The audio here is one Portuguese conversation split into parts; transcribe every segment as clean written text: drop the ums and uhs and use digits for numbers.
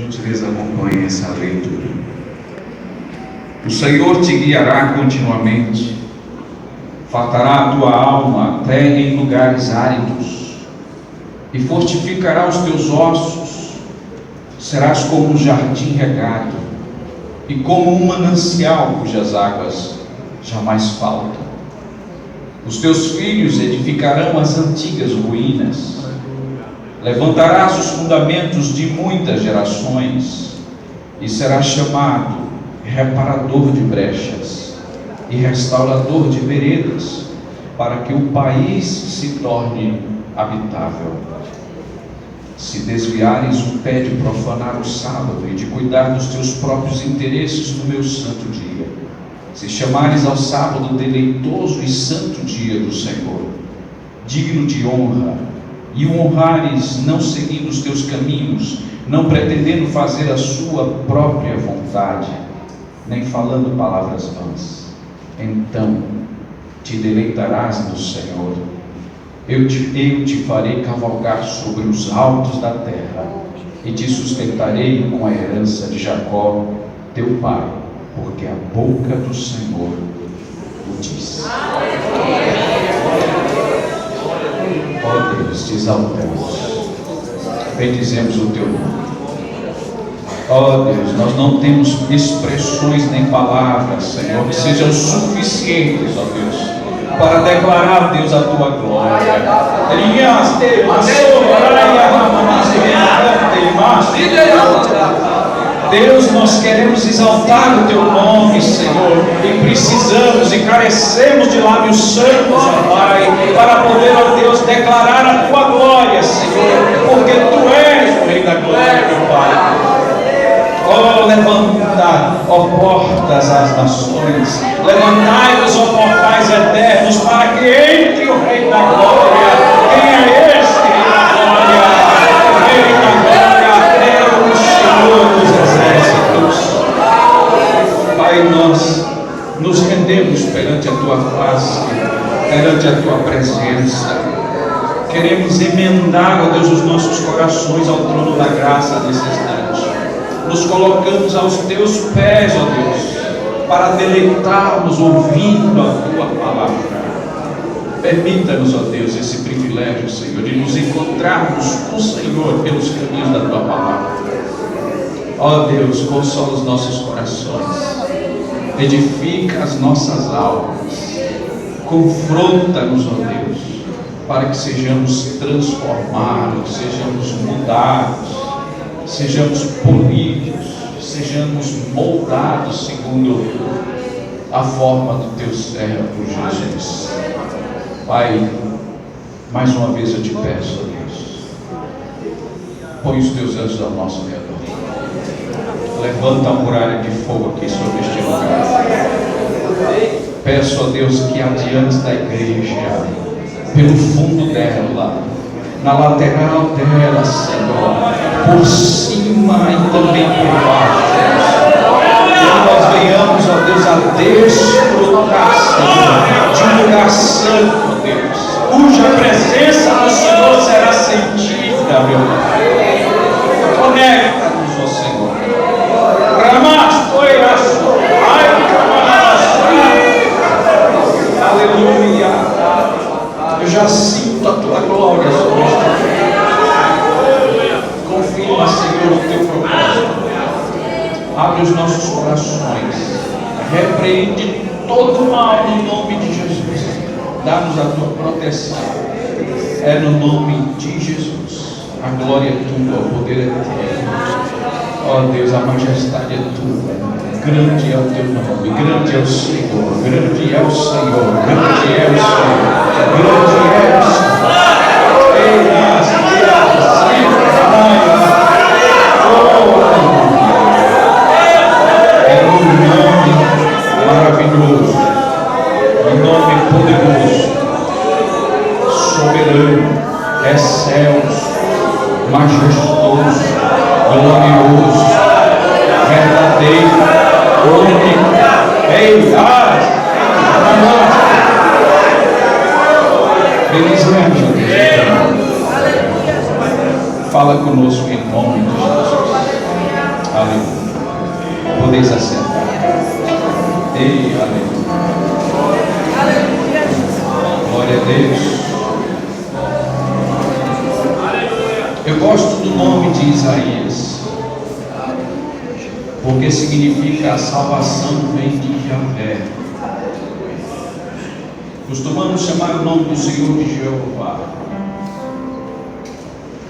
gentileza, acompanhe essa leitura. O Senhor te guiará continuamente, fartará a tua alma até em lugares áridos, e fortificará os teus ossos. Serás como um jardim regado, e como um manancial cujas águas jamais faltam. Os teus filhos edificarão as antigas ruínas. Levantarás os fundamentos de muitas gerações, e serás chamado reparador de brechas e restaurador de veredas, para que o país se torne habitável. Se desviares o pé de profanar o sábado e de cuidar dos teus próprios interesses no meu santo dia, se chamares ao sábado deleitoso e santo dia do Senhor, digno de honra, e o honrares não seguindo os teus caminhos, não pretendendo fazer a sua própria vontade, nem falando palavras vãs, então te deleitarás no Senhor. Eu te farei cavalgar sobre os altos da terra, e te sustentarei com a herança de Jacó, teu pai, porque a boca do Senhor o disse. Ó Deus, te exaltamos, bendizemos o teu nome. Ó Deus, nós não temos expressões nem palavras, Senhor, que sejam suficientes, ó Deus, para declarar, Deus, a tua glória. Deus, nós queremos exaltar o teu nome, Senhor, e precisamos e carecemos de lábios santos, ó Pai, para poder, ó Deus, declarar a tua glória, Senhor, porque tu és o Rei da glória, meu Pai. Oh, levanta, ó portas às nações, levantai-vos, ó portais eternos, para que entre o Rei da glória. Quem é este Rei da glória? O Rei da glória é o Senhor dos exércitos. Pai, nós nos rendemos perante a tua face, perante a tua presença. Queremos emendar, ó Deus, os nossos corações ao trono da graça nesse instante. Nos colocamos aos teus pés, ó Deus, para deleitarmos ouvindo a tua palavra. Permita-nos, ó Deus, esse privilégio, Senhor, de nos encontrarmos com o Senhor pelos caminhos da tua palavra. Ó Deus, consola os nossos corações, edifica as nossas almas, confronta-nos, ó Deus, para que sejamos transformados, sejamos mudados, sejamos polidos, sejamos moldados segundo a forma do teu servo Jesus. Pai, mais uma vez eu te peço, ó Deus, põe os teus anjos ao nosso redor, levanta a muralha de fogo aqui sobre este lugar. Peço, ó Deus, que adiante da igreja, pelo fundo dela, na lateral dela, Senhor, por cima e também por baixo, que nós venhamos, ó Deus, a desfrutar, Senhor, de um lugar santo, ó Deus, cuja presença do Senhor será sentida, meu Pai. Conecta-nos, ó Senhor. Aleluia. Eu já sinto a tua glória sobre este lugar. Confirma, Senhor, o teu propósito. Abre os nossos corações. Repreende todo o mal no nome de Jesus. Dá-nos a tua proteção. É no nome de Jesus. A glória é tua, o poder é teu. Ó Deus, a majestade é tua. Grande é o teu nome, grande é o Senhor, grande é o Senhor, grande é o Senhor, grande é o Senhor. Ei, mas é um nome maravilhoso, um nome poderoso, soberano, excelso, majestoso, glorioso, verdadeiro, único. Ei, feliz Deus. Fala conosco nome de Isaías, porque significa a salvação vem de Javé. Costumamos chamar o nome do Senhor de Jeová,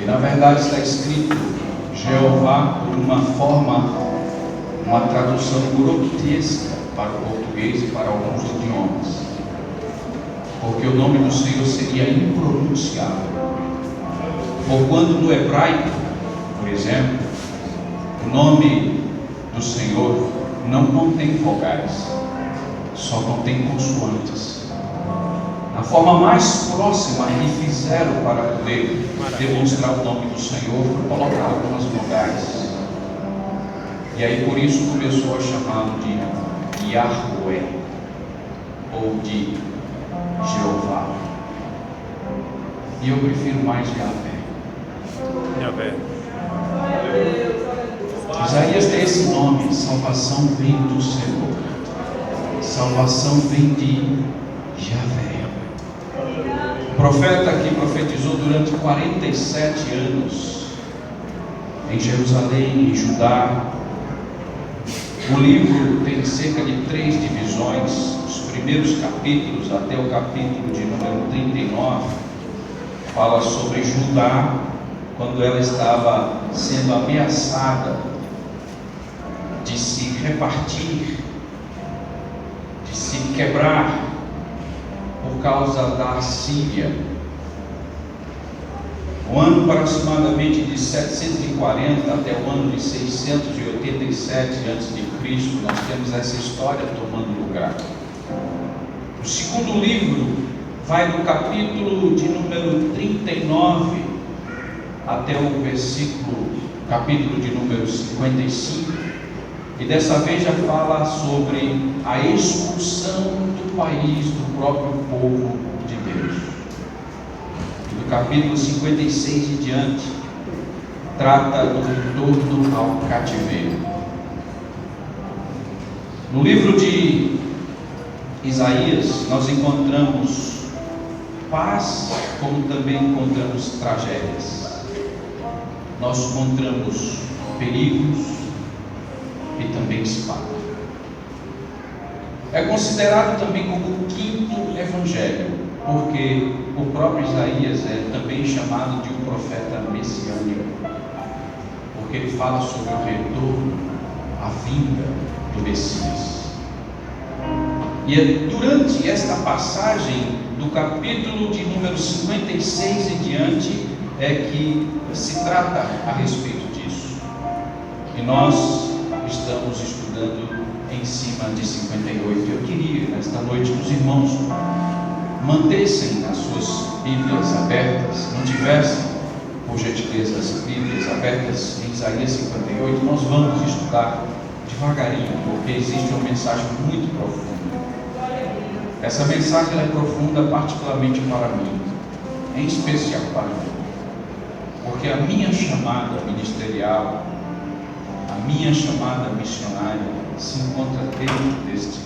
e na verdade está escrito Jeová por uma tradução grotesca para o português e para alguns idiomas, porque o nome do Senhor seria impronunciável. Porquanto no hebraico, por exemplo, o nome do Senhor não contém vogais, só contém consoantes. A forma mais próxima que fizeram para poder demonstrar o nome do Senhor foi colocar algumas vogais. E aí por isso começou a chamá-lo de Yahweh, ou de Jeová. E eu prefiro mais Yahvé. Isaías tem esse nome: salvação vem do Senhor, salvação vem de Javé. O profeta que profetizou durante 47 anos em Jerusalém, em Judá. O livro tem cerca de 3 divisões. Os primeiros capítulos, até o capítulo de número 39, fala sobre Judá, quando ela estava sendo ameaçada de se repartir, de se quebrar por causa da Síria. O ano aproximadamente de 740 até o ano de 687 a.C., nós temos essa história tomando lugar. O segundo livro vai do capítulo de número 39 até o capítulo de número 55, e dessa vez já fala sobre a expulsão do país do próprio povo de Deus. E do capítulo 56 em diante, trata do retorno ao cativeiro. No livro de Isaías, nós encontramos paz, como também encontramos tragédias. Nós encontramos perigos e também espada. É considerado também como o 5º evangelho, porque o próprio Isaías é também chamado de um profeta messiânico, porque ele fala sobre o retorno, a vinda do Messias. E é durante esta passagem do capítulo de número 56 em diante é que se trata a respeito disso. E nós estamos estudando em cima de 58. Eu queria nesta noite que os irmãos mantessem as suas Bíblias abertas, não tivessem, por gentileza, as Bíblias abertas em Isaías 58. Nós vamos estudar devagarinho, porque existe uma mensagem muito profunda. Essa mensagem é profunda particularmente para mim, em especial para mim, porque a minha chamada ministerial, a minha chamada missionária se encontra dentro deste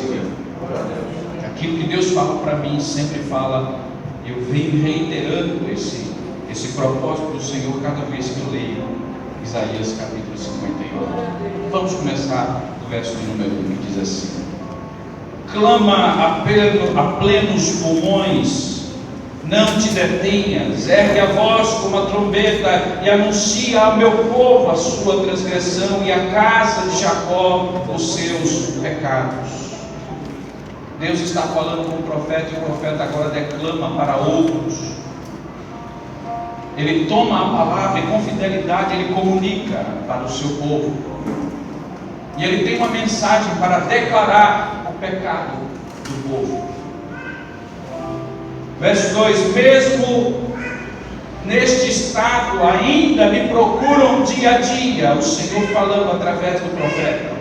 livro. Aquilo que Deus fala para mim, sempre fala, eu venho reiterando esse propósito do Senhor cada vez que eu leio Isaías capítulo 58. Vamos começar do verso de número 1, que diz assim: clama a plenos pulmões, não te detenhas, ergue a voz como a trombeta e anuncia ao meu povo a sua transgressão e à casa de Jacó os seus pecados. Deus está falando com o profeta e o profeta agora declama para outros. Ele toma a palavra e com fidelidade ele comunica para o seu povo. E ele tem uma mensagem para declarar o pecado do povo. Verso 2: mesmo neste estado ainda me procuram dia a dia, o Senhor falando através do profeta.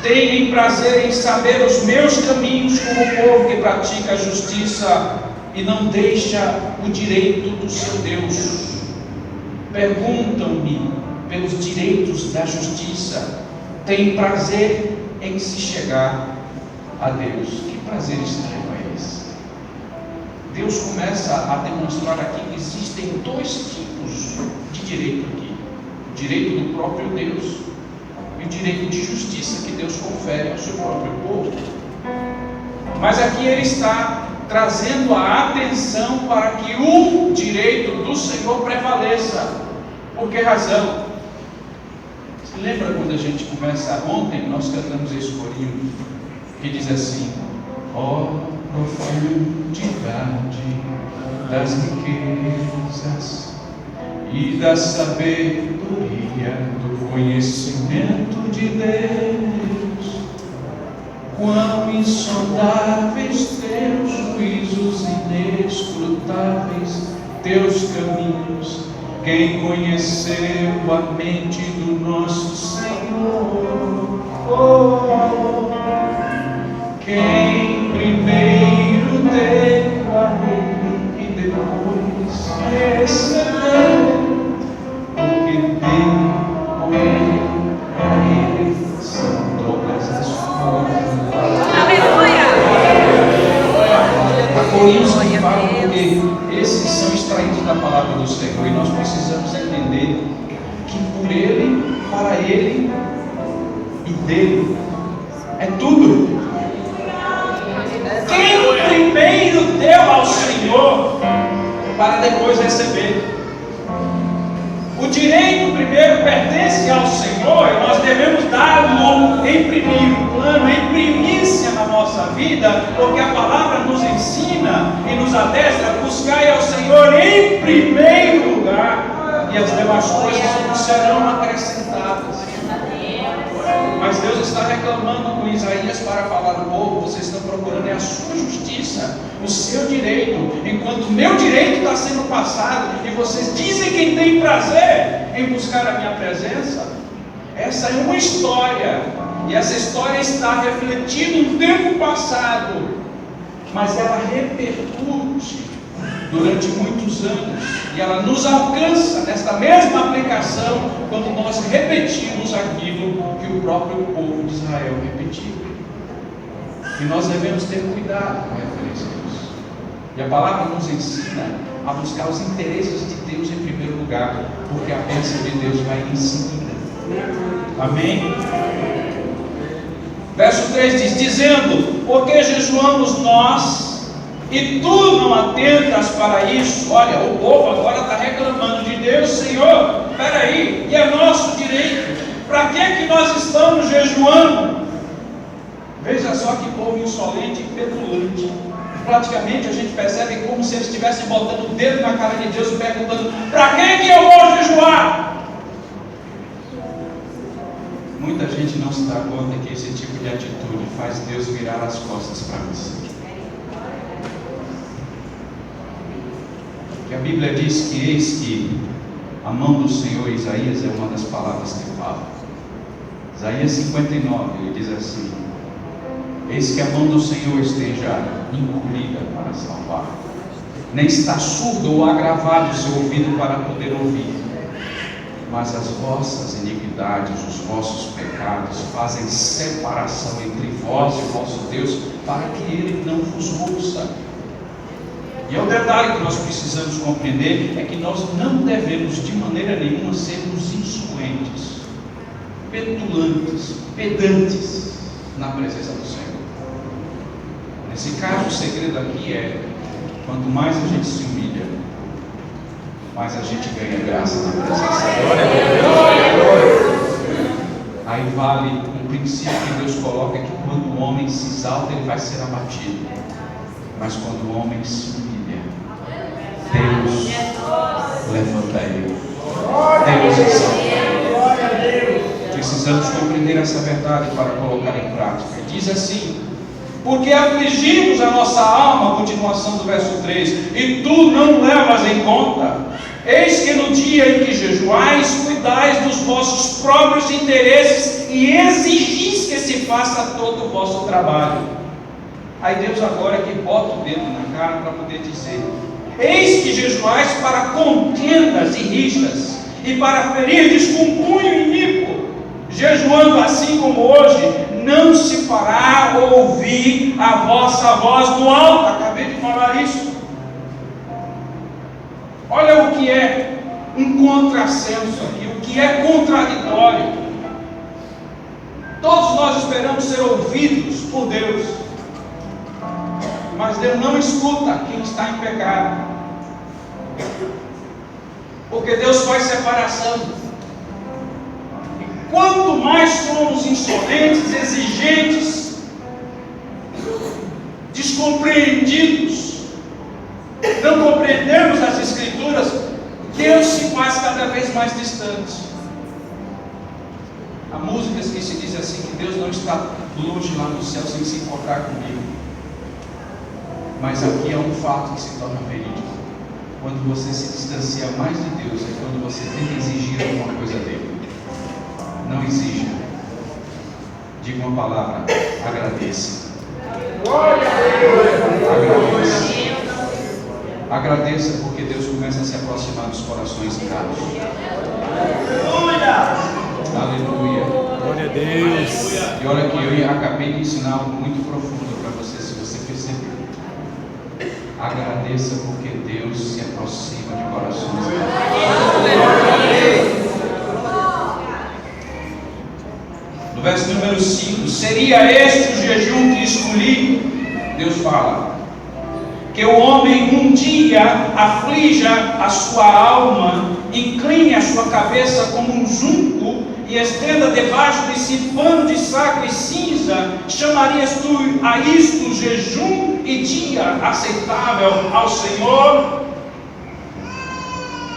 Tenham prazer em saber os meus caminhos, como o povo que pratica a justiça e não deixa o direito do seu Deus. Perguntam-me pelos direitos da justiça. Tem prazer em se chegar a Deus. Que prazer extremo é esse? Deus começa a demonstrar aqui que existem 2 tipos de direito aqui? O direito do próprio Deus e o direito de justiça que Deus confere ao seu próprio povo. Mas aqui ele está trazendo a atenção para que o direito do Senhor prevaleça. Por que razão? Você lembra quando a gente começa? Ontem nós cantamos esse corinho que diz assim: ó profundidade das riquezas e da sabedoria do conhecimento de Deus, quão insondáveis teus juízos, inescrutáveis teus caminhos. Quem conheceu a mente do nosso Senhor? Oh, quem primeiro deu a Ele e depois recebeu, porque dele, com Ele, a Ele são todas as coisas. Aleluia! Há corinhos que falam porque esses são extraídos da palavra do Senhor e nós precisamos entender que por Ele, para Ele e dele é tudo. Quem primeiro deu ao Senhor para depois receber. O direito primeiro pertence ao Senhor e nós devemos dar-lo em primeiro plano, em primícia na nossa vida, porque a palavra nos ensina e nos adestra a buscar ao Senhor em primeiro lugar, e as demais coisas serão acrescentadas. Mas Deus está reclamando com Isaías para falar ao povo: vocês estão procurando a sua justiça, o seu direito, enquanto o meu direito está sendo passado, e vocês dizem que tem prazer em buscar a minha presença. Essa é uma história, e essa história está refletindo um tempo passado, mas ela repercute durante muitos anos, e ela nos alcança nesta mesma aplicação quando nós repetimos aquilo que o próprio povo de Israel repetiu. E nós devemos ter cuidado com a referência a isso. E a palavra nos ensina a buscar os interesses de Deus em primeiro lugar, porque a bênção de Deus vai em seguida. Amém? Verso 3 diz: dizendo, porque jejuamos nós e tu não atentas para isso. Olha, o povo agora está reclamando de Deus: Senhor, espera aí, e é nosso direito, para que nós estamos jejuando? Veja só que povo insolente e petulante. Praticamente a gente percebe como se eles estivessem botando o dedo na cara de Deus e perguntando: para que eu vou jejuar? Muita gente não se dá conta que esse tipo de atitude faz Deus virar as costas para você. Que a Bíblia diz que eis que a mão do Senhor, Isaías é uma das palavras que fala. Isaías 59, ele diz assim: eis que a mão do Senhor esteja encolhida para salvar, nem está surdo ou agravado o seu ouvido para poder ouvir, mas as vossas iniquidades, os vossos pecados fazem separação entre vós e o vosso Deus, para que Ele não vos ouça. E é o detalhe que nós precisamos compreender, é que nós não devemos de maneira nenhuma sermos insolentes, petulantes, pedantes na presença do Senhor. Nesse caso, o segredo aqui é: quanto mais a gente se humilha, mais a gente ganha graça na presença dele. Aí vale um princípio que Deus coloca, que quando o homem se exalta, ele vai ser abatido, mas quando o homem se humilha, Deus levanta ele. Deus exalta ele. Precisamos compreender essa verdade para colocar em prática. Diz assim: porque afligimos a nossa alma, continuação do verso 3, e tu não levas em conta. Eis que no dia em que jejuais, cuidais dos vossos próprios interesses e exigis que se faça todo o vosso trabalho. Aí Deus agora é que bota o dedo na cara para poder dizer: eis que jejuais para contendas e rixas, e para ferirdes com punho iníquo, jejuando assim como hoje, não se fará ouvir a vossa voz do alto. Acabei de falar isso. Olha o que é um contrassenso aqui, o que é contraditório. Todos nós esperamos ser ouvidos por Deus, mas Deus não escuta quem está em pecado, porque Deus faz separação. E quanto mais somos insolentes, exigentes, descompreendidos, não compreendemos as Escrituras, Deus se faz cada vez mais distante. Há músicas que se diz assim, que Deus não está longe lá no céu sem se encontrar comigo. Mas aqui é um fato que se torna verídico. Quando você se distancia mais de Deus, é quando você tenta exigir alguma coisa dele. Não exija. Diga uma palavra: agradeça. Agradeça. Agradeça, porque Deus começa a se aproximar dos corações gratos. Aleluia. Glória a Deus. E olha que eu acabei de ensinar algo muito profundo para você, se você perceber. Agradeça, porque Deus se aproxima de corações gratos. No verso número 5: seria este o jejum que escolhi? Deus fala: que o homem um dia aflija a sua alma, incline a sua cabeça como um junco e estenda debaixo de si pano de saco e cinza. Chamarias tu a isto jejum e dia aceitável ao Senhor?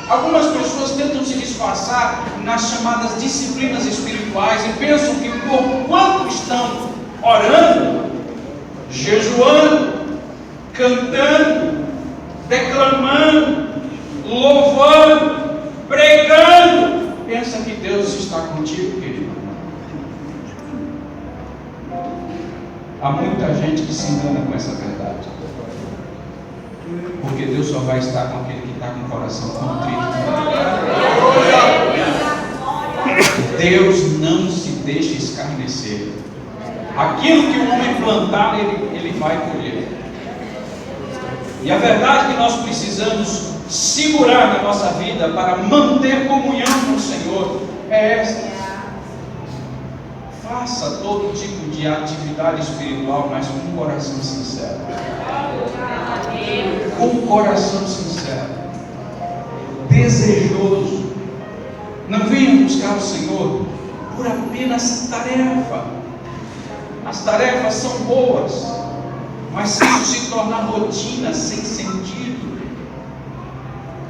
Algumas pessoas tentam se disfarçar nas chamadas disciplinas espirituais e pensam que por quanto estão orando, jejuando, cantando, declamando, louvando, pregando, pensa que Deus está contigo, querido. Há muita gente que se engana com essa verdade, porque Deus só vai estar com aquele que está com o coração contrito. Deus não se deixa escarnecer. Aquilo que o homem plantar, ele vai colher. E a verdade que nós precisamos segurar na nossa vida para manter comunhão com o Senhor é esta: faça todo tipo de atividade espiritual, mas com um coração sincero. Com um coração sincero, desejoso. Não venha buscar o Senhor por apenas tarefa. As tarefas são boas, mas se isso se tornar rotina, sem sentido,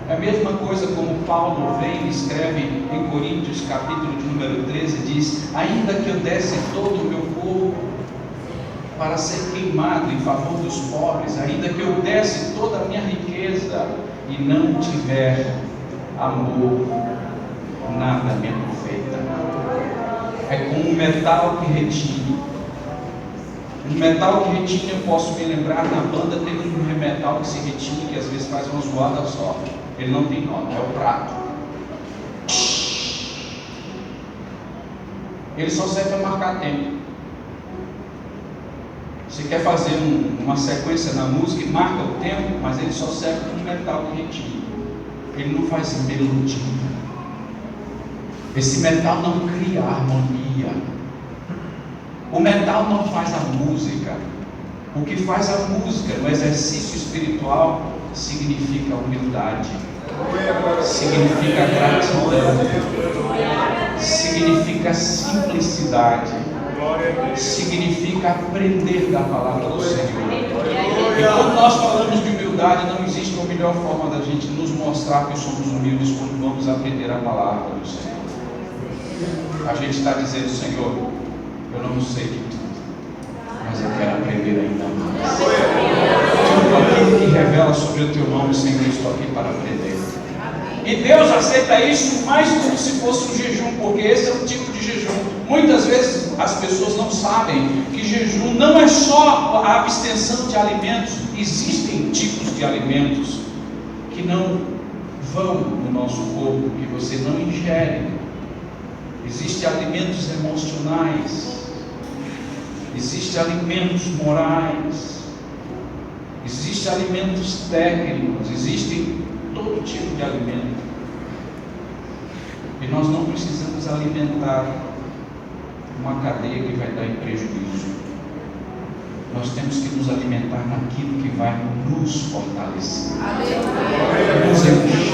é a mesma coisa como Paulo vem e escreve em Coríntios, capítulo de número 13, diz: ainda que eu desse todo o meu corpo para ser queimado em favor dos pobres, ainda que eu desse toda a minha riqueza e não tiver amor, nada me aproveita. É como um metal que retine. Um metal que retine, eu posso me lembrar, na banda tem um metal que se retine, que às vezes faz uma zoada só. Ele não tem nome, é o prato. Ele só serve para marcar tempo. Você quer fazer uma sequência na música e marca o tempo, mas ele só serve para um metal que retine. Ele não faz melodia. Esse metal não cria harmonia. O metal não faz a música. O que faz a música no exercício espiritual significa humildade, significa gratidão, significa simplicidade, significa aprender da palavra do Senhor. E quando nós falamos de humildade, não existe uma melhor forma da gente nos mostrar que somos humildes quando vamos aprender a palavra do Senhor. A gente está dizendo: Senhor, eu não sei de tudo, mas eu quero aprender ainda mais. Tudo aquilo que revela sobre o teu nome, Senhor, eu estou aqui para aprender. E Deus aceita isso mais como se fosse um jejum, porque esse é o tipo de jejum. Muitas vezes as pessoas não sabem que jejum não é só a abstenção de alimentos. Existem tipos de alimentos que não vão no nosso corpo, que você não ingere. Existem alimentos emocionais, existem alimentos morais, existem alimentos técnicos, existem todo tipo de alimento. E nós não precisamos alimentar uma cadeia que vai dar em prejuízo. Nós temos que nos alimentar naquilo que vai nos fortalecer, nos encher,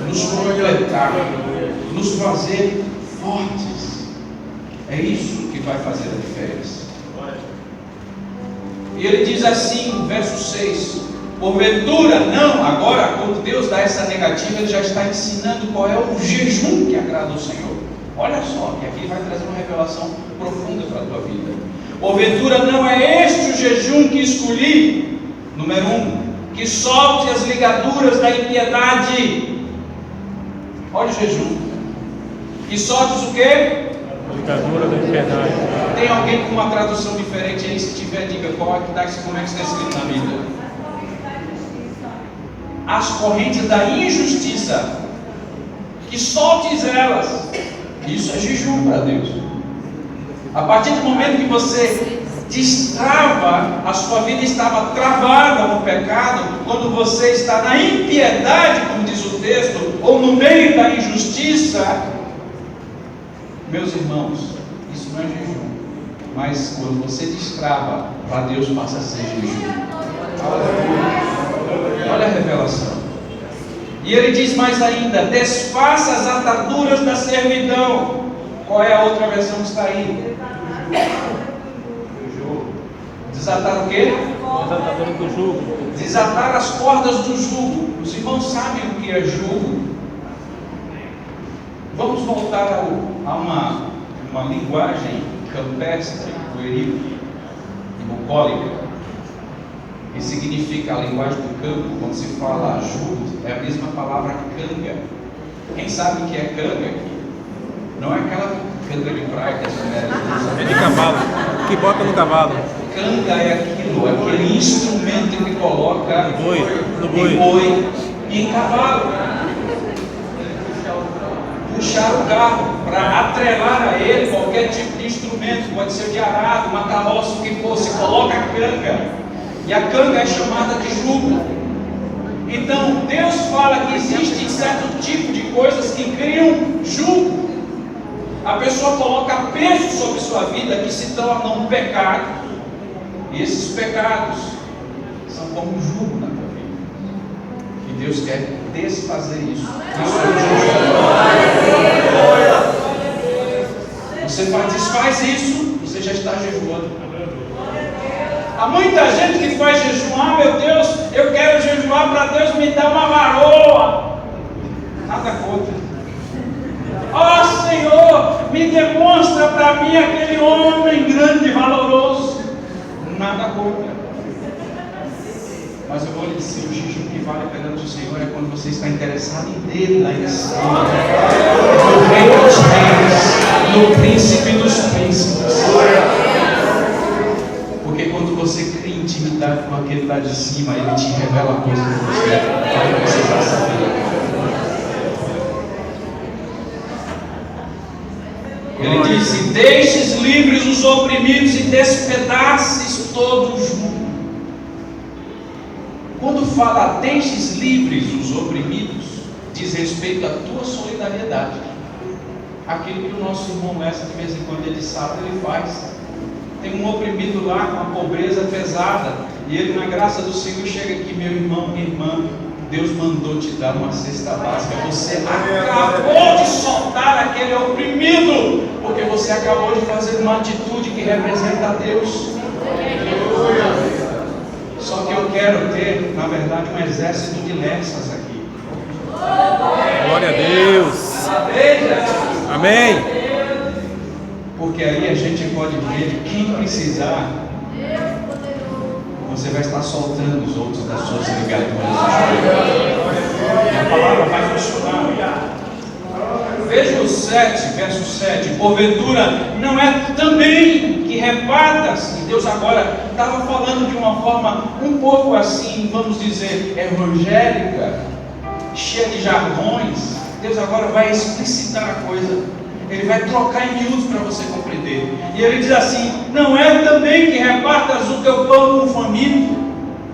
nos completar, nos fazer fortes. É isso que vai fazer a diferença. E ele diz assim, verso 6: porventura não, agora quando Deus dá essa negativa, ele já está ensinando qual é o jejum que agrada ao Senhor. Olha só, que aqui vai trazer uma revelação profunda para a tua vida. Porventura não é este o jejum que escolhi? Número 1, que solte as ligaduras da impiedade. Olha o jejum. Que soltes o quê? Ligadura da impiedade. Tem alguém com uma tradução diferente aí? Se tiver, diga qual é que está, como é que está escrito na Bíblia. As correntes da injustiça, que soltes elas. Isso é jejum para Deus. A partir do momento que você destrava, a sua vida estava travada no pecado, quando você está na impiedade, como diz o texto, ou no meio da injustiça, meus irmãos, isso não é jejum. Mas quando você destrava, para Deus passa a ser jejum. Olha a revelação. E ele diz mais ainda: desfaça as ataduras da servidão. Qual é a outra versão que está aí? Desatar o quê? Desatador do jugo. Desatar as cordas do jugo. Os irmãos sabem o que é jugo? Vamos voltar a uma linguagem campestre, pueril e bucólica, que significa a linguagem do campo. Quando se fala jugo, é a mesma palavra canga. Quem sabe o que é canga aqui? Não é aquela canga de praia que as mulheres usam. É de cavalo, que bota no cavalo. Canga é aquele instrumento que coloca No boi. em boi e em cavalo. Puxar o carro para atrelar a ele qualquer tipo de instrumento, pode ser de arado, uma carroça, o que for, se coloca a canga. E a canga é chamada de jugo. Então Deus fala que existe certo tipo de coisas que criam jugo. A pessoa coloca peso sobre sua vida que se torna um pecado. E esses pecados são como um jugo na tua vida. E Deus quer desfazer isso. Você desfaz isso, você já está jejuando. Há muita gente que faz jejum. Ah, meu Deus, eu quero jejuar para Deus me dar uma varoa. Nada contra. Ó Senhor, me demonstra para mim aquele homem grande e valoroso. Nada contra. Mas eu vou lhe dizer, o jejum que vale perante o Senhor é quando você está interessado em dele lá em cima, no Rei dos Reis, no Príncipe dos Príncipes. Porque quando você cria intimidade com aquele lá de cima, ele te revela coisas que você precisa saber. Ele disse: deixes livres os oprimidos e despedaces todo o jugo. Quando fala deixes livres os oprimidos, diz respeito à tua solidariedade. Aquilo que o nosso irmão Lessa, de vez em quando ele sabe, ele faz. Tem um oprimido lá com uma pobreza pesada, e ele, na graça do Senhor, chega aqui: meu irmão, minha irmã, Deus mandou te dar uma cesta básica. Você acabou de soltar aquele oprimido, porque você acabou de fazer uma atitude que representa a Deus. Só que eu quero ter, na verdade, um exército de Lessas aqui. Glória a Deus. Amém. Porque aí a gente pode ver de quem precisar. Você vai estar soltando os outros das suas ligaduras. E a palavra vai funcionar. Veja o 7, verso 7. Porventura não é também que repartas. E Deus agora estava falando de uma forma um pouco assim, vamos dizer, evangélica, cheia de jargões. Deus agora vai explicitar a coisa. Ele vai trocar em miúdos para você compreender. E ele diz assim: não é também que repartas o teu pão com o faminto?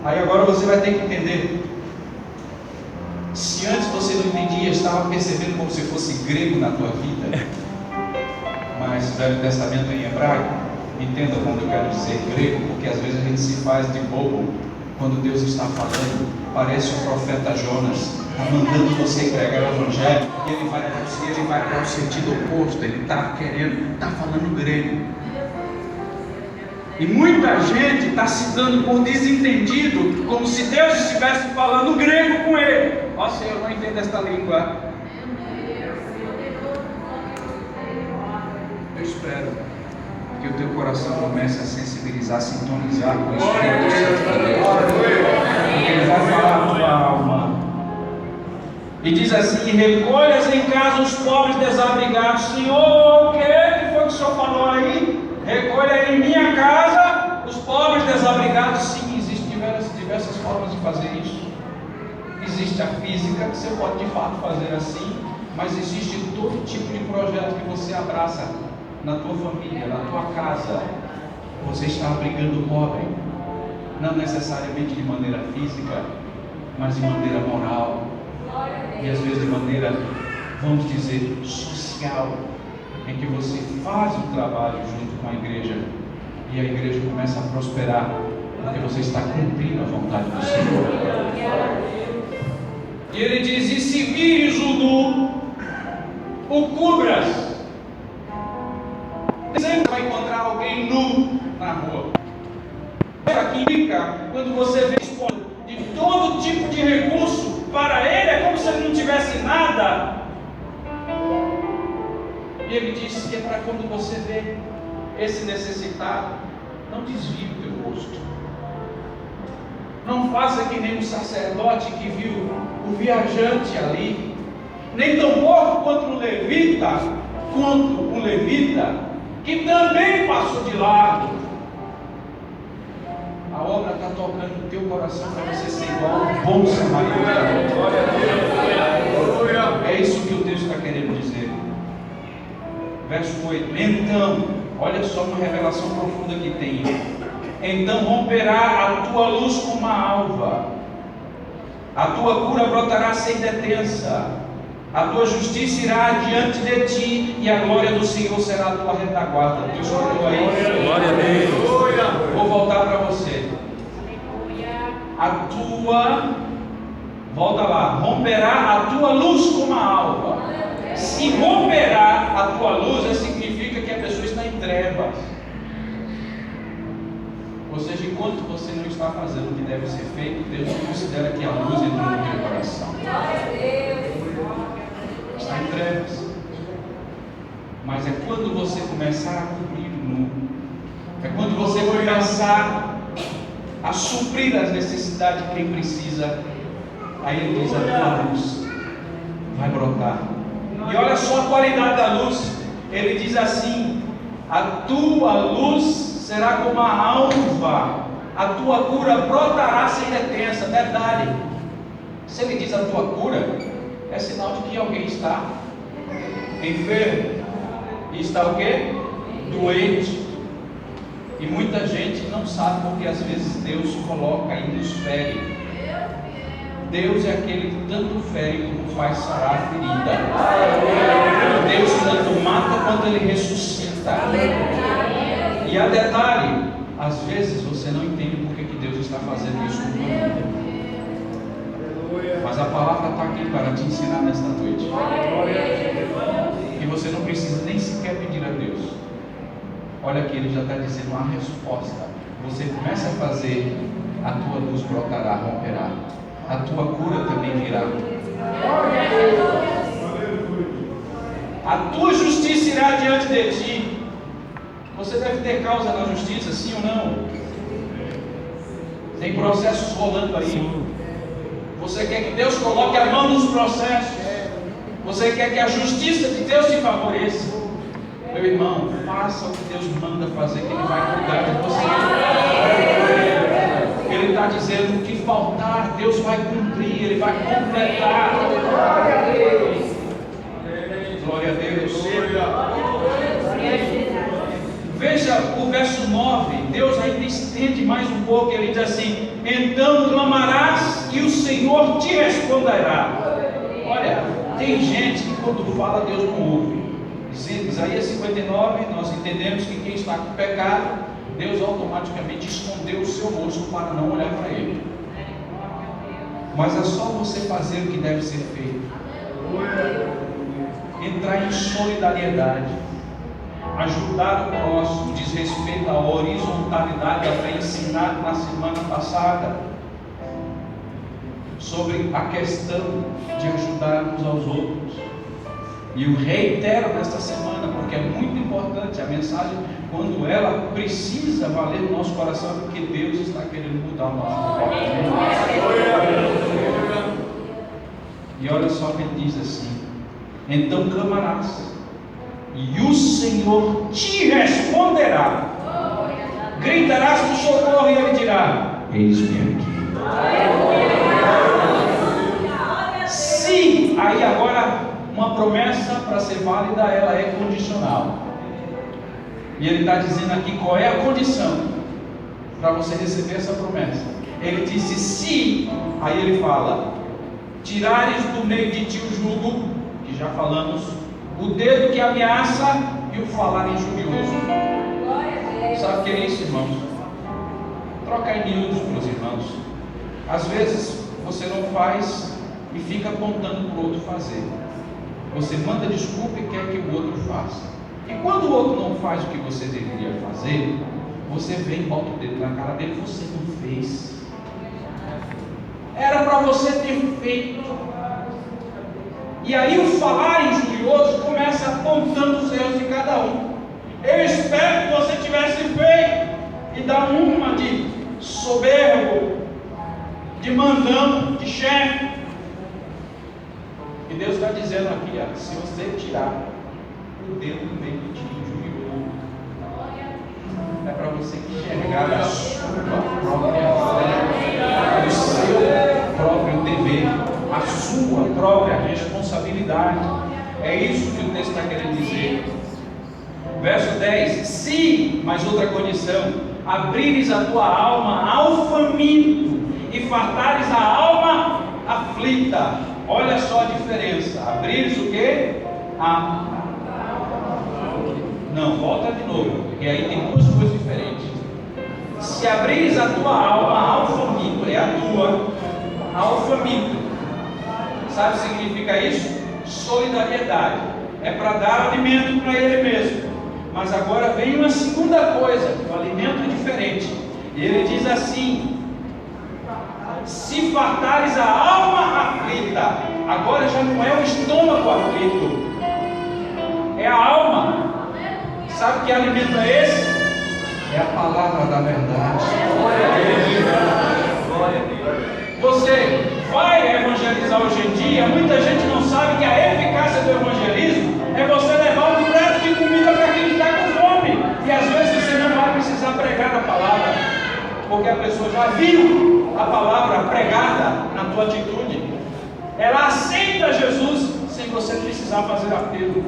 Aí agora você vai ter que entender. Se antes você você não entendia, estava percebendo como se fosse grego na tua vida, mas Velho Testamento em hebraico, entenda quando eu quero dizer grego, porque às vezes a gente se faz de bobo quando Deus está falando. Parece o profeta Jonas, está mandando você pregar o evangelho, e ele vai para o sentido oposto, ele está falando grego. E muita gente está se dando por desentendido, como se Deus estivesse falando grego com ele. Ó Senhor, eu não entendo esta língua. Eu espero que o teu coração comece a sensibilizar, a sintonizar com o Espírito Santo de Deus, porque ele vai falar a tua alma. E diz assim: recolhas em casa os pobres desabrigados. Senhor, o que foi que o Senhor falou aí? Recolha em minha casa os pobres desabrigados. Sim, existem diversas formas de fazer isso. Existe a física, que você pode de fato fazer assim, mas existe todo tipo de projeto que você abraça na tua família, na tua casa. Você está abrigando o pobre, não necessariamente de maneira física, mas de maneira moral, e às vezes de maneira, vamos dizer, social, em que você faz um trabalho junto com a igreja, e a igreja começa a prosperar, porque você está cumprindo a vontade do Senhor. E ele diz: e se vires o nu, o cubras. Sempre vai encontrar alguém nu na rua. Aqui fica, quando você vê de todo tipo de recurso, para ele é como se ele não tivesse nada. E ele disse que é para quando você vê esse necessitado, não desvie o teu rosto. Não faça que nem o sacerdote que viu o viajante ali, nem tão pouco quanto o levita, que também passou de lado. A obra está tocando no teu coração para você ser igual um bom samaritano. É isso que o texto está querendo dizer. Verso 8: então, olha só uma revelação profunda que tem. Então romperá a tua luz como uma alva, a tua cura brotará sem detença, a tua justiça irá diante de ti, e a glória do Senhor será a tua retaguarda. Tu escutou aí? Glória a Deus. Vou voltar para você. Volta lá, romperá a tua luz como a alva. Se romperá a tua luz, significa que a pessoa está em trevas. Ou seja, enquanto você não está fazendo o que deve ser feito, Deus não considera que a luz entrou no teu coração. Está em trevas. Mas é quando você começar a cumprir o nu, é quando você começar a suprir as necessidades de quem precisa, aí ele diz: a tua luz vai brotar. E olha só a qualidade da luz. Ele diz assim: a tua luz será como a alva, a tua cura brotará sem detença. Detalhe: se ele diz a tua cura, é sinal de que alguém está enfermo, e está o quê? Doente. E muita gente não sabe, porque às vezes Deus coloca e nos fere. Deus é aquele que tanto fere como faz sarar a ferida. Deus tanto mata quanto ele ressuscita. E a detalhe, às vezes você não entende por que Deus está fazendo isso com o mundo. Mas a palavra está aqui para te ensinar nesta noite. E você não precisa nem sequer pedir a Deus. Olha aqui, ele já está dizendo a resposta. Você começa a fazer, a tua luz brotará, romperá. A tua cura também virá. A tua justiça irá diante de ti. Você deve ter causa na justiça, sim ou não? Tem processos rolando aí. Sim. Você quer que Deus coloque a mão nos processos. Você quer que a justiça de Deus te favoreça. Meu irmão, faça o que Deus manda fazer, que Ele vai cuidar de você. Ele está dizendo: o que faltar, Deus vai cumprir, Ele vai completar. Glória a Deus. Glória a Deus. Veja o verso 9. Deus ainda estende mais um pouco. Ele diz assim: então clamarás e o Senhor te responderá. Olha, tem gente que quando fala, Deus não ouve. Isaías 59, nós entendemos que quem está com pecado, Deus automaticamente escondeu o seu rosto para não olhar para ele. Mas é só você fazer o que deve ser feito. Entrar em solidariedade, ajudar o próximo, diz respeito à horizontalidade, a fé ensinada na semana passada, sobre a questão de ajudar uns aos outros. E eu reitero nesta semana, porque é muito importante a mensagem, quando ela precisa valer no nosso coração, porque Deus está querendo mudar o nosso comportamento. E olha só que ele diz assim: então clamarás, e o Senhor te responderá. Gritarás por socorro, e ele dirá: eis-me aqui. Se, aí agora, uma promessa para ser válida, ela é condicional. E ele está dizendo aqui qual é a condição para você receber essa promessa. Ele disse: se, aí ele fala, tirares do meio de ti o jugo, que já falamos, o dedo que ameaça e o falar injurioso. Sabe o que é isso, irmãos? Trocar em miúdos para os irmãos. Às vezes você não faz e fica apontando para o outro fazer. Você manda desculpa e quer que o outro faça. E quando o outro não faz o que você deveria fazer, você vem e bota o dedo na cara dele: você não fez. Era para você ter feito. E aí o falar injurioso começa apontando os erros de cada um. Eu espero que você tivesse feito. E dá uma de soberbo, de mandão, de chefe. E Deus está dizendo aqui: ó, se você tirar o dedo do meio de ti, injurioso, é para você enxergar a sua própria fé, o seu próprio dever, a sua própria responsabilidade. É isso que o texto está querendo dizer. Verso 10: se, mais outra condição, abrires a tua alma ao faminto e fartares a alma aflita. Olha só a diferença. Abrires o quê? Não, volta de novo, porque aí tem duas coisas diferentes. Se abrires a tua alma ao faminto, é a tua, ao faminto. Sabe o que significa isso? Solidariedade. É para dar alimento para ele mesmo. Mas agora vem uma segunda coisa, um alimento diferente. E ele diz assim: se fartares a alma aflita. Agora já não é o estômago aflito, é a alma. Sabe que alimento é esse? É a palavra da verdade. Você vai evangelizar hoje em dia, muita gente não sabe que a eficácia do evangelismo é você levar um prato de comida para quem está com fome. E às vezes você não vai precisar pregar a palavra, porque a pessoa já viu a palavra pregada na tua atitude. Ela aceita Jesus sem você precisar fazer apelo,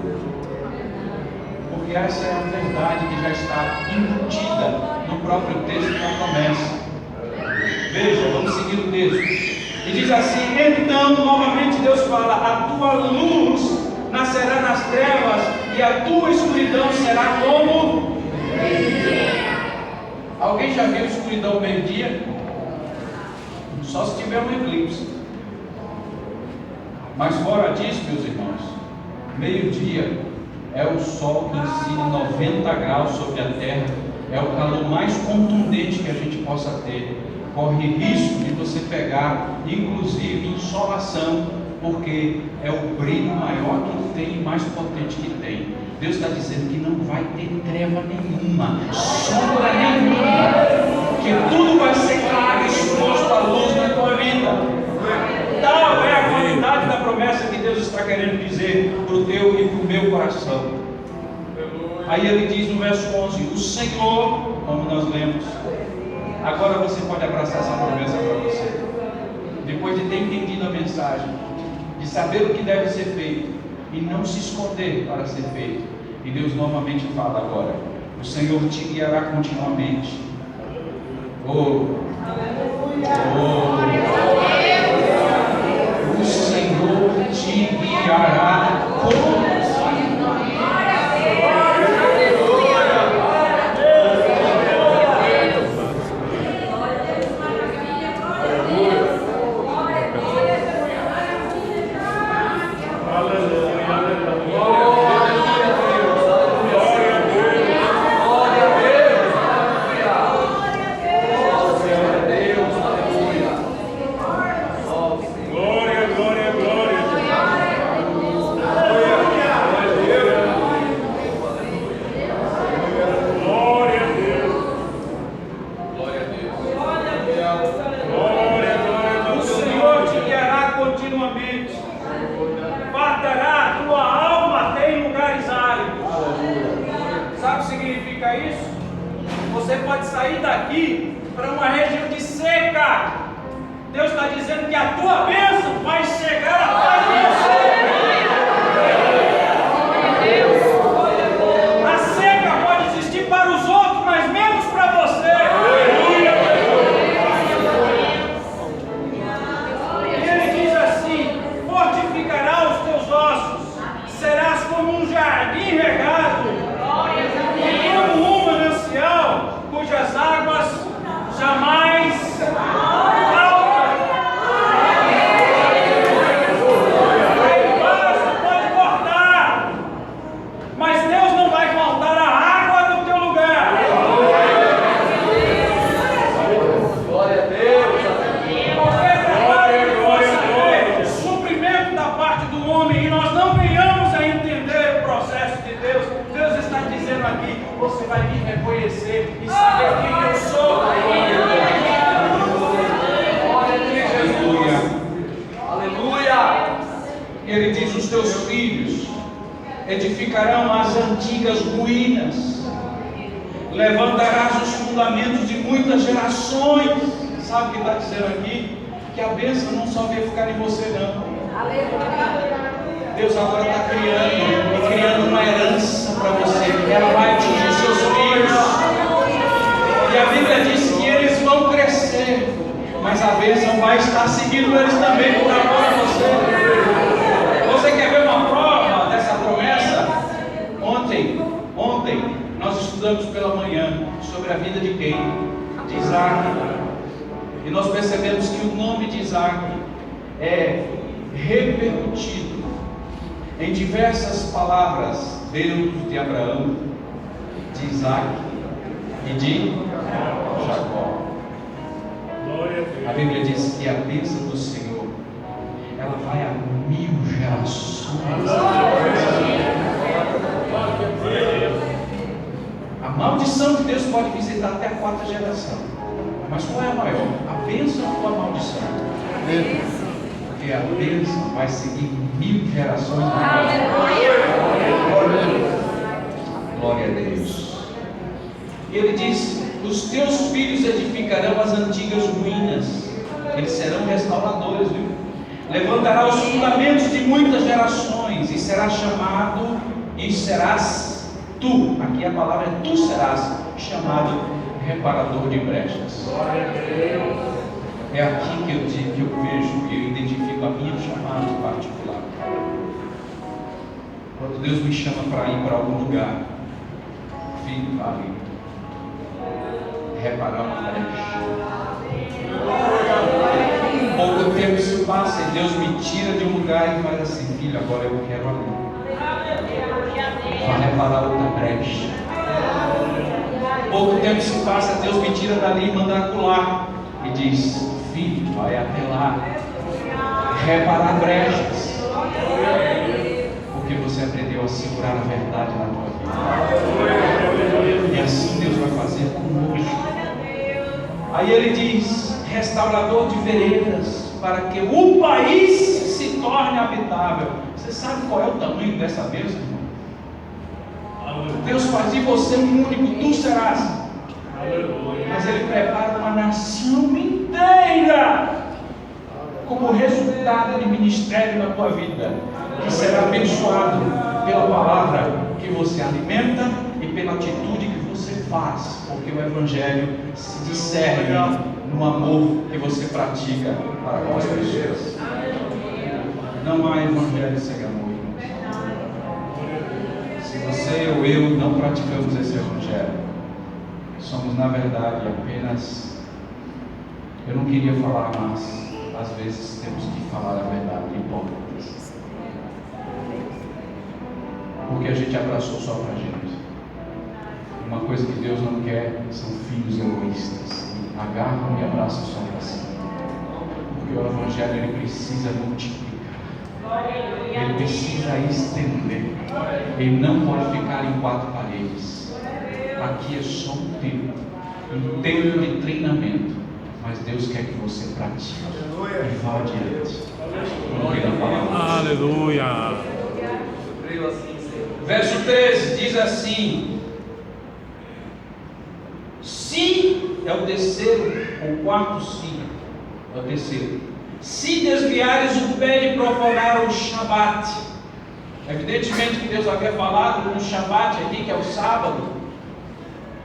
porque essa é a verdade que já está embutida no próprio texto da promessa. Veja, vamos seguir o texto. E diz assim: então novamente Deus fala: a tua luz nascerá nas trevas e a tua escuridão será como meio-dia. Alguém já viu escuridão meio-dia? Só se tiver um eclipse. Mas fora disso, meus irmãos, meio-dia é o sol que incide 90 graus sobre a terra. É o calor mais contundente que a gente possa ter. Corre risco de você pegar, inclusive, insolação, porque é o brilho maior que tem e mais potente que tem. Deus está dizendo que não vai ter treva nenhuma, sombra nenhuma, que tudo vai ser claro, exposto à luz da tua vida. Tal é a qualidade da promessa que Deus está querendo dizer para o teu e para o meu coração. Aí ele diz no verso 11: o Senhor, como nós lemos. Agora você pode abraçar essa promessa para você. Depois de ter entendido a mensagem, de saber o que deve ser feito e não se esconder para ser feito. E Deus novamente fala agora: o Senhor te guiará continuamente. O Senhor te guiará com Você pode sair daqui para uma região de seca. Deus está dizendo que a tua bênção vai chegar atrás de você. A seca pode existir para os outros, mas menos para você. E ele diz assim: fortificará os teus ossos, serás como um jardim regado, e como um manancial cujas águas jamais faltam. A empresa pode cortar, mas Deus não vai faltar a água no teu lugar. Glória a Deus. Qualquer trabalho que possa ter suprimento da parte do homem e nós não venhamos a entender o processo de Deus, Deus está dizendo aqui: você vai me reconhecer e saber quem eu sou. Aleluia. Ele diz: os teus filhos edificarão as antigas ruínas, levantarás os fundamentos de muitas gerações. Sabe o que está dizendo aqui? Que a bênção não só vai ficar em você, não. Deus agora está criando uma herança para você. Ela vai atingir seus filhos. E a Bíblia diz que eles vão crescer, mas a bênção vai estar seguindo eles também por amor a você. Você quer ver uma prova dessa promessa? Ontem nós estudamos pela manhã sobre a vida de quem? De Isaac. E nós percebemos que o nome de Isaac é repercutido em diversas palavras: Deus de Abraão, de Isaac e de Jacó. A Bíblia diz que a bênção do Senhor, ela vai a 1000 gerações. A maldição de Deus pode visitar até a 4ª geração. Mas qual é a maior? A bênção ou a maldição? Porque a bênção vai seguir 1000 gerações. Glória a Deus. E ele diz: os teus filhos edificarão as antigas ruínas. Eles serão restauradores, viu? Levantará os fundamentos de muitas gerações, e será chamado, e serás tu, aqui a palavra é tu, serás chamado reparador de brechas. É aqui que eu vejo e eu identifico a minha chamada particular. Quando Deus me chama para ir para algum lugar, filho, vale reparar uma brecha. Pouco tempo se passa e Deus me tira de um lugar e faz assim: filho, agora eu quero ali. Vai reparar outra brecha. Pouco tempo se passa, Deus me tira dali e manda acular. E diz: filho, vai até lá reparar brechas. Porque você aprendeu a segurar a verdade na tua vida. E assim Deus vai fazer conosco. Aí ele diz: restaurador de veredas, para que o país se torne habitável. Você sabe qual é o tamanho dessa bênção, irmão? Deus faz de você um único, tu serás. Mas ele prepara uma nação inteira como resultado de ministério na tua vida, que será abençoado pela palavra que você alimenta e pela atitude que você faz, porque o Evangelho se discerne no amor que você pratica para com as pessoas. Não há evangelho sem amor, irmãos. Se você ou eu não praticamos esse evangelho, somos na verdade apenas, eu não queria falar, mas às vezes temos que falar a verdade, hipócritas. Porque a gente abraçou só pra gente. Uma coisa que Deus não quer são filhos egoístas, que agarram e abraçam só para si. Porque o evangelho ele precisa multiplicar, ele precisa estender, ele não pode ficar em quatro paredes. Aqui é só um tempo de treinamento, mas Deus quer que você pratique e vá adiante. Aleluia. Verso 13 diz assim: se é o terceiro ou quarto sim, é o terceiro. Se desviares o pé de profanar o Shabat, evidentemente que Deus havia falado no Shabat aqui, que é o sábado,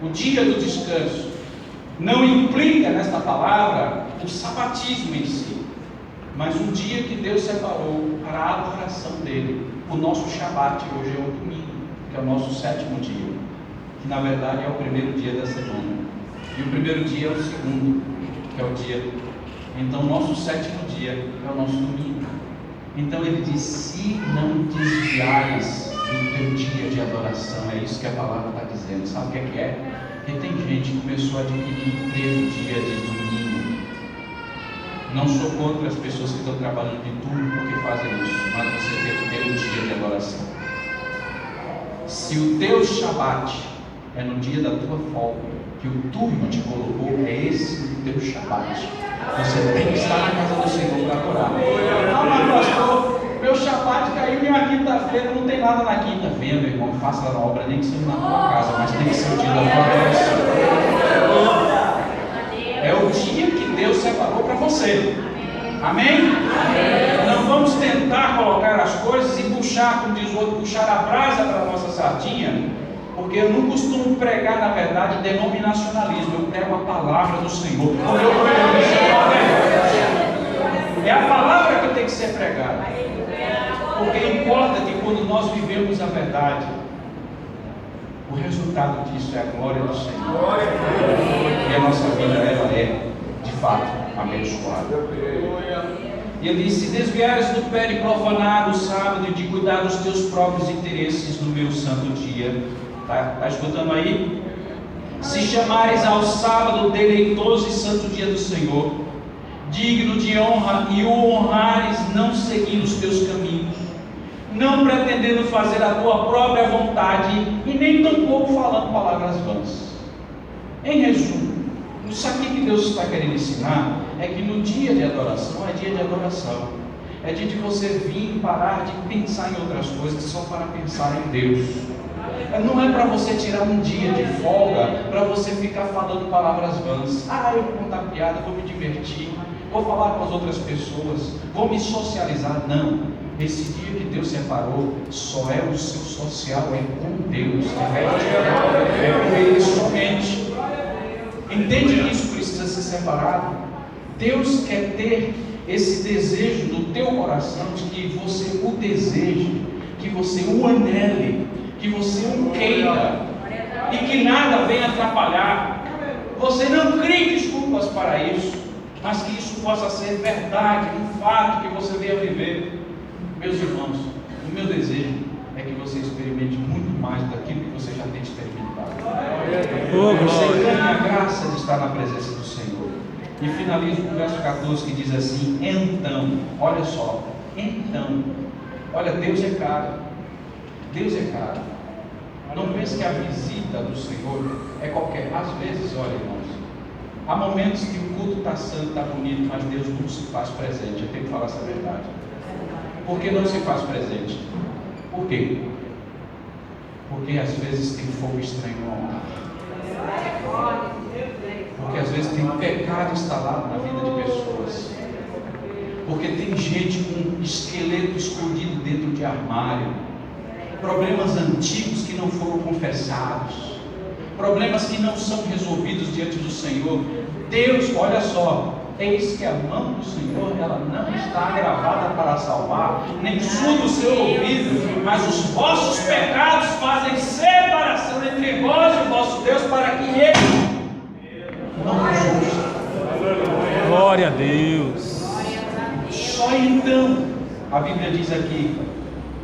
o dia do descanso. Não implica nesta palavra o sabatismo em si, mas um dia que Deus separou para a adoração dele. O nosso Shabat hoje é o domingo, que é o nosso sétimo dia, que na verdade é o primeiro dia da semana, e o primeiro dia é o segundo, que é o dia. Então nosso sétimo dia é o nosso domingo. Então ele diz: se não desviares do teu dia de adoração, é isso que a palavra está dizendo. Sabe o que é? Porque tem gente que começou a adquirir emprego dia de domingo. Não sou contra as pessoas que estão trabalhando de turno porque fazem isso, mas você tem que ter um dia de adoração. Se o teu Shabat é no dia da tua folga, que o turno te colocou, é esse o teu Shabat. Você tem que estar na casa do Senhor para adorar. Ah, mas pastor, meu Shabat caiu em uma quinta-feira, não tem nada na quinta. Venha, meu irmão, faça a obra, nem que seja na tua casa, mas tem que ser o dia da tua adoração. É o dia que Deus separou para você. Amém? Amém? Não vamos tentar colocar as coisas e puxar, como diz o outro, puxar a brasa para a nossa sardinha, porque eu não costumo pregar, na verdade, denominacionalismo. Eu prego a palavra do Senhor. O meu compromisso é a palavra que tem que ser pregada, porque importa que quando nós vivemos a verdade, o resultado disso é a glória do Senhor, e a nossa vida ela é de fato abençoada. E ele diz: se desviares do pé de profanar o sábado e de cuidar dos teus próprios interesses no meu santo dia. Está escutando aí? Se chamares ao sábado deleitoso e santo dia do Senhor, digno de honra, e o honrares não seguindo os teus caminhos, não pretendendo fazer a tua própria vontade, e nem tampouco falando palavras vãs. Em resumo, isso aqui que Deus está querendo ensinar é que no dia de adoração é dia de adoração. É dia de você vir parar de pensar em outras coisas só para pensar em Deus. Não é para você tirar um dia de folga para você ficar falando palavras vãs. Ah, eu vou contar piada, vou me divertir, vou falar com as outras pessoas, vou me socializar. Não. Esse dia que Deus separou só é o seu social, é com Deus, é com Ele somente. Entende que isso precisa ser separado? Deus quer ter esse desejo no teu coração, de que você o deseje, que você o anele, que você o queira, e que nada venha atrapalhar. Você não crie desculpas para isso, mas que isso possa ser verdade, um fato que você venha viver. Meus irmãos, o meu desejo é que você experimente muito mais daquilo que você já tem experimentado. Você tenha a graça de estar na presença do Senhor. E finalizo com o verso 14 que diz assim: então, olha só, então, olha, Deus é caro. Deus é caro. Não pense que a visita do Senhor é qualquer. Às vezes, olha, irmãos, há momentos que o culto está santo, está bonito, mas Deus não se faz presente. Eu tenho que falar essa verdade. Por que não se faz presente? Por quê? Porque às vezes tem fogo estranho no altar. Porque às vezes tem pecado instalado na vida de pessoas. Porque tem gente com esqueleto escondido dentro de armário. Problemas antigos que não foram confessados. Problemas que não são resolvidos diante do Senhor. Deus, olha só, Eis que a mão do Senhor, ela não está agravada para salvar, nem surdo o seu ouvido, mas os vossos pecados fazem separação entre vós e o vosso Deus, para que Ele não vos julgue. Glória a Deus. Só então, a Bíblia diz aqui,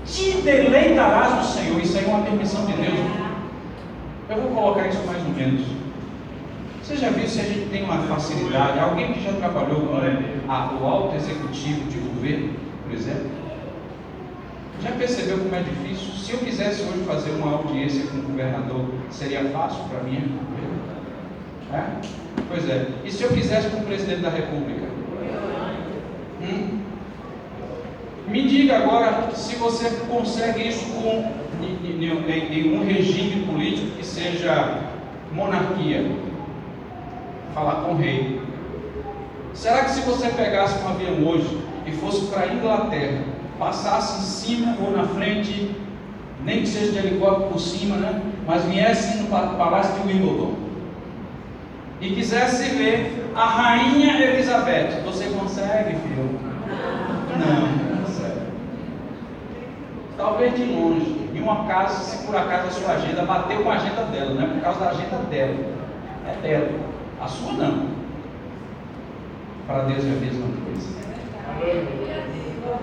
te deleitarás no Senhor. Isso aí é uma permissão de Deus. Eu vou colocar isso mais ou menos. Você já viu se a gente tem uma facilidade? Alguém que já trabalhou com o alto executivo de governo, por exemplo, já percebeu como é difícil? Se eu quisesse hoje fazer uma audiência com o governador, seria fácil para mim? É? Pois é. E se eu quisesse com o presidente da República? Me diga agora se você consegue isso em um regime político que seja monarquia. Falar com o rei. Será que se você pegasse um avião hoje e fosse para a Inglaterra, passasse em cima ou na frente, nem que seja de helicóptero por cima, né? Mas viesse no Palácio de Wimbledon e quisesse ver a Rainha Elizabeth, você consegue, filho? Não consegue. Talvez de longe, em uma casa, se por acaso a sua agenda bateu com a agenda dela, não é por causa da agenda dela, é dela. A sua não. Para Deus é a mesma coisa.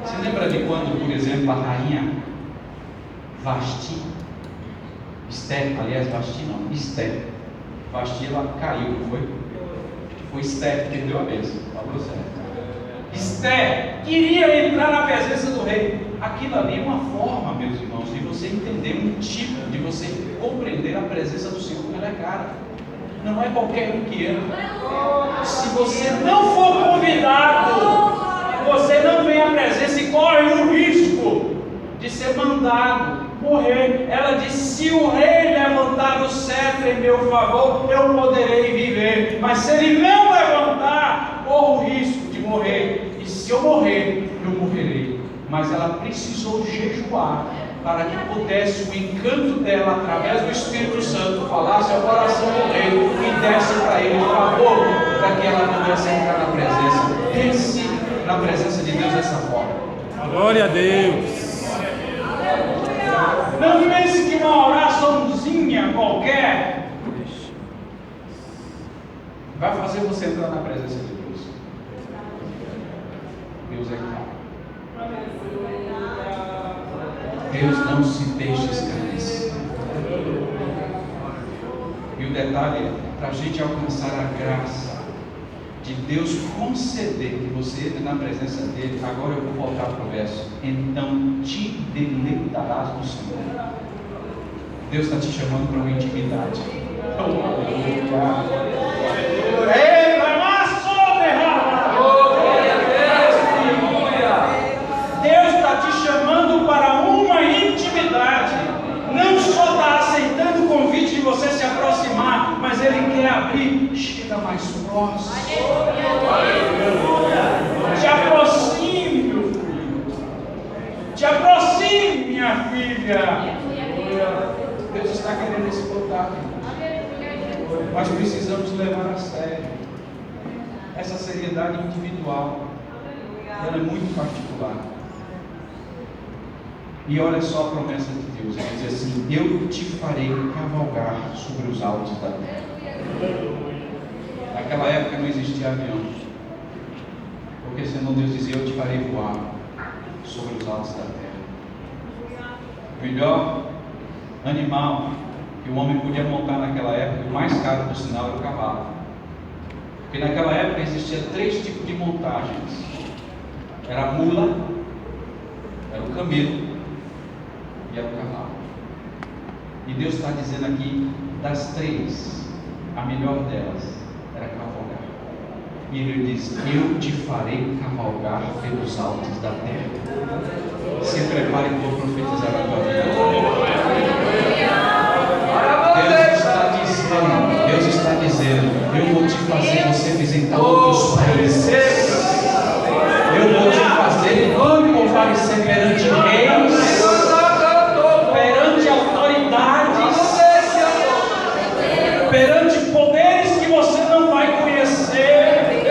Você lembra de quando, por exemplo, a rainha Vasti, aliás, Vasti não, Esther. Vasti, ela caiu, não foi? Foi Esther que perdeu a bênção. Falou certo. Esther queria entrar na presença do rei. Aquilo ali é uma forma, meus irmãos, de você entender um tipo, de você compreender a presença do Senhor como ela é cara. Não é qualquer um que entra. Se você não for convidado, você não vem à presença e corre o risco de ser mandado morrer. Ela disse: se o rei levantar o cetro em meu favor, eu poderei viver. Mas se ele não levantar, corro o risco de morrer. E se eu morrer, eu morrerei. Mas ela precisou jejuar para que pudesse o encanto dela, através do Espírito Santo, falasse ao coração do rei e desse para ele o favor, para que ela pudesse entrar na presença. Pense na presença de Deus dessa forma. Glória a Deus. Não pense que uma oraçãozinha qualquer vai fazer você entrar na presença de Deus. Deus é claro. Deus não se deixa escarnecer. E o detalhe é, para a gente alcançar a graça de Deus conceder que você entre na presença dele, agora eu vou voltar para o verso. Então te deleitarás no Senhor. Deus está te chamando para uma intimidade. Deus está te chamando para uma intimidade. Não só está aceitando o convite de você se aproximar, mas Ele quer abrir. Chega mais próximo. Te aproxime, meu filho. Te aproxime, minha filha. Deus está querendo esse contato. Nós precisamos levar a sério essa seriedade individual. Ela é muito particular. E olha só a promessa de Deus. Ele diz assim: eu te farei cavalgar sobre os altos da terra. Naquela época não existia avião, porque senão Deus dizia: eu te farei voar sobre os altos da terra. O melhor animal que o homem podia montar naquela época, o mais caro por sinal, era o cavalo. Porque naquela época existia 3 tipos de montagens: era a mula, era o camelo e era o cavalo. E Deus está dizendo aqui, das 3, a melhor delas era cavalgar. E Ele diz: eu te farei cavalgar pelos altos da terra. Se prepare para profetizar a tua vida. Deus está dizendo: eu vou te fazer você visitar outros países. Eu vou te fazer comparecer perante reis, perante autoridades, perante poderes que você não vai conhecer.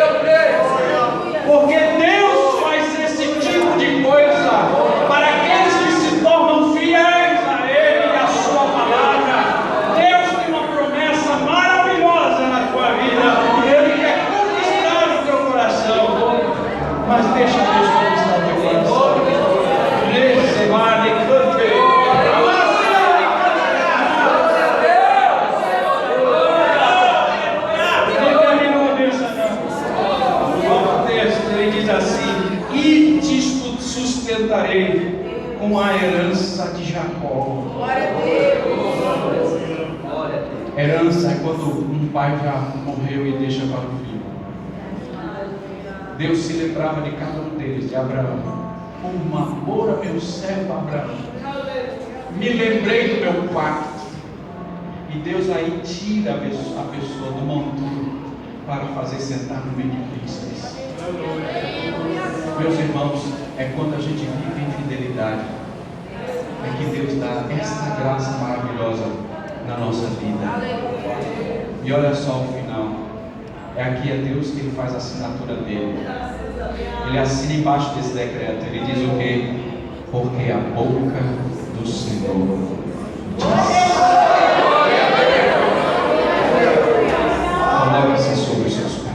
Herança é quando um pai já morreu e deixa para o filho. Deus se lembrava de cada um deles, de Abraão. Com amor a meu servo Abraão, me lembrei do meu pacto. E Deus aí tira a pessoa do monturo para fazer sentar no meio de príncipes. Meus irmãos, é quando a gente vive em fidelidade, é que Deus dá essa graça maravilhosa na nossa vida. E olha só o final. É aqui a Deus que Ele faz a assinatura dele. Ele assina embaixo desse decreto. Ele diz o quê? Porque a boca do Senhor diz. Coloque-se sobre os seus pés.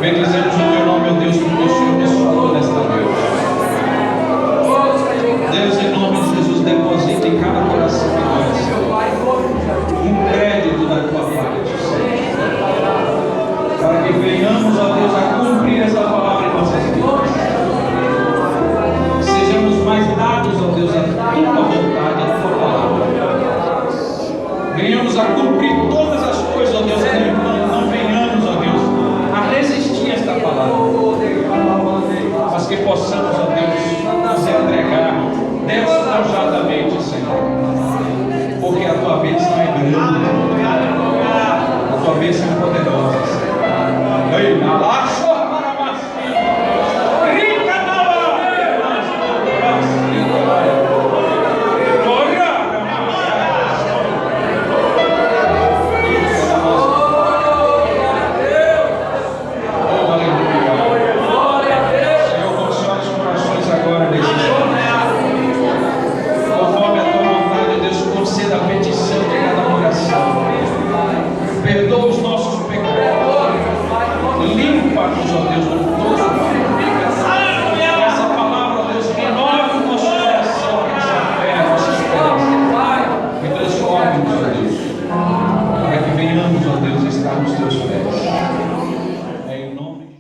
Bendizemos o teu nome, meu Deus, porque o Senhor nos falou nesta noite. Deus, em nome de Jesus, deposita em cada coração de nós um crédito da tua parte, Senhor, para que venhamos, ó Deus, a cumprir essa palavra em nossas vidas. Sejamos mais dados, ó Deus, a tua vontade, a tua palavra. Venhamos a cumprir todas as coisas, ó Deus, não venhamos, ó Deus, a resistir a esta palavra, mas que possamos, ó Deus, nos entregar despojadamente, Senhor, porque a tua bênção é grande, a tua bênção é poderosa, Senhor. Ei, alaxo, rica na teus pés.